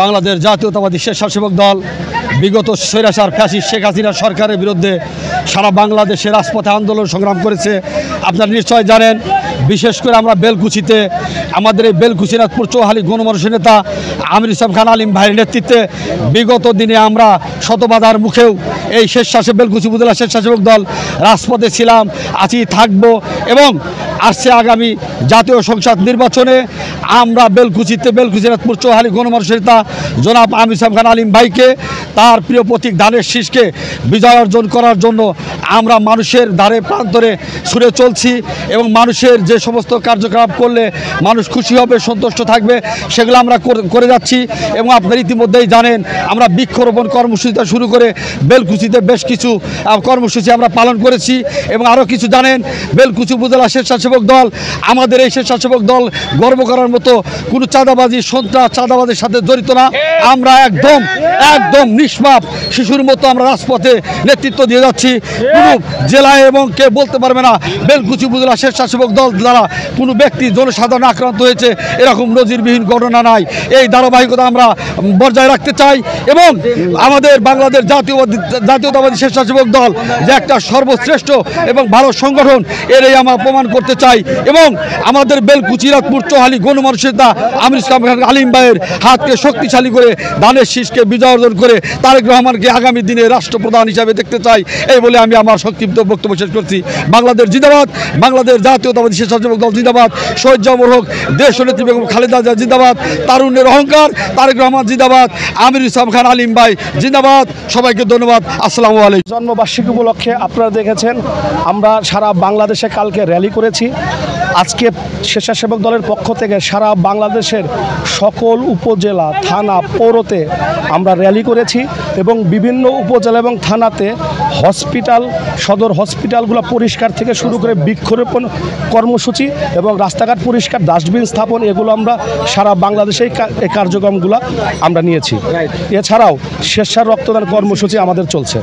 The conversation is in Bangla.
বাংলাদেশ জাতীয়তাবাদী স্বেচ্ছাসেবক দল বিগত স্বৈরাচার ফ্যাসিস্ট শেখ হাসিনা সরকারের বিরুদ্ধে সারা বাংলাদেশে রাজপথে আন্দোলন সংগ্রাম করেছে। আপনারা নিশ্চয় জানেন, বিশেষ করে আমরা বেলকুচিতে আমাদের এই বেলকুচি নাথপুর চৌহালি গণমানুষের নেতা আমির ইসলাম খান আলিম ভাইয়ের নেতৃত্বে বিগত দিনে আমরা শতবাধার মুখেও এই বেলকুচি উপজেলা স্বেচ্ছাসেবক দল রাজপথে ছিলাম, আছি, থাকবো এবং আসছে আগামী জাতীয় সংসদ নির্বাচনে আমরা বেলকুচি নাথপুর চৌহালি গণমানুষের নেতা জনাব আমির ইসলাম খান আলিম ভাইকে তার প্রিয় প্রতীক ধানের শীষকে বিজয় অর্জন করার জন্য আমরা মানুষের ধারে প্রান্তরে ছুটে চলছি এবং মানুষের যে সমস্ত কার্যকলাপ করলে মানুষ খুশি হবে, সন্তুষ্ট থাকবে, সেগুলো আমরা করে যাচ্ছি। এবং আপনারা ইতিমধ্যেই জানেন আমরা বৃক্ষরোপণ কর্মসূচি শুরু করে বেলকুচিতে বেশ কিছু কর্মসূচি আমরা পালন করেছি। এবং আরও কিছু জানেন, বেলকুচি উপজেলা স্বেচ্ছাসেবক দল, আমাদের এই স্বেচ্ছাসেবক দল গর্ব করার মতো কোনো চাঁদাবাজি সন্ত্রাস চাঁদাবাজির সাথে জড়িত না। আমরা একদম নিষ্পাপ শিশুর মতো আমরা রাজপথে নেতৃত্ব দিয়ে যাচ্ছি। কোনো জেলায় এবং কে বলতে পারবে না বেলকুচি উপজেলা স্বেচ্ছাসেবক দল দ্বারা কোনো ব্যক্তি জনসাধারণ আক্রান্ত হয়েছে, এরকম নজিরবিহীন ঘটনা নাই। এই ধারাবাহিকতা আমরা বজায় রাখতে চাই এবং আমাদের বাংলাদেশ জাতীয়তাবাদী স্বেচ্ছাসেবক দল যে একটা সর্বশ্রেষ্ঠ এবং ভালো সংগঠন, এরই আমরা প্রমাণ করতে চাই। এবং আমাদের বেলকুচি নাথপুর চৌহালি গণমানুষের নেতা আমির ইসলাম খান আলিম ভাইয়ের হাতকে শক্তিশালী করে ধানের শীষকে বিজয় অর্জন করে তারেক রহমানকে আগামী দিনে রাষ্ট্রপ্রধান হিসাবে দেখতে চাই। এই বলে আমি আমার সংক্ষিপ্ত বক্তব্য শেষ করছি। বাংলাদেশ জিন্দাবাদ, বাংলাদেশ জাতীয়তাবাদী স্বেচ্ছাসেবক দল জিন্দাবাদ, শহীদ জামর হোক, দেশ নেত্রী বেগম খালেদা জিয়া জিন্দাবাদ, তারুণ্যের অহংকার তারেক রহমান জিন্দাবাদ, আমির ইসলাম খান আলিম ভাই জিন্দাবাদ। সবাইকে ধন্যবাদ। আসসালামু আলাইকুম। জন্মবার্ষিকী উপলক্ষে আপনারা দেখেছেন আমরা সারা বাংলাদেশে কালকে র্যালি করেছি। আজকে স্বেচ্ছাসেবক দলের পক্ষ থেকে সারা বাংলাদেশের সকল উপজেলা, থানা, পৌরতে আমরা র্যালি করেছি এবং বিভিন্ন উপজেলা এবং থানাতে হসপিটাল, সদর হসপিটালগুলো পরিষ্কার থেকে শুরু করে বৃক্ষরোপণ কর্মসূচি এবং রাস্তাঘাট পরিষ্কার, ডাস্টবিন স্থাপন, এগুলো আমরা সারা বাংলাদেশে এই কার্যক্রমগুলো আমরা নিয়েছি। এছাড়াও স্বেচ্ছার রক্তদান কর্মসূচি আমাদের চলছে।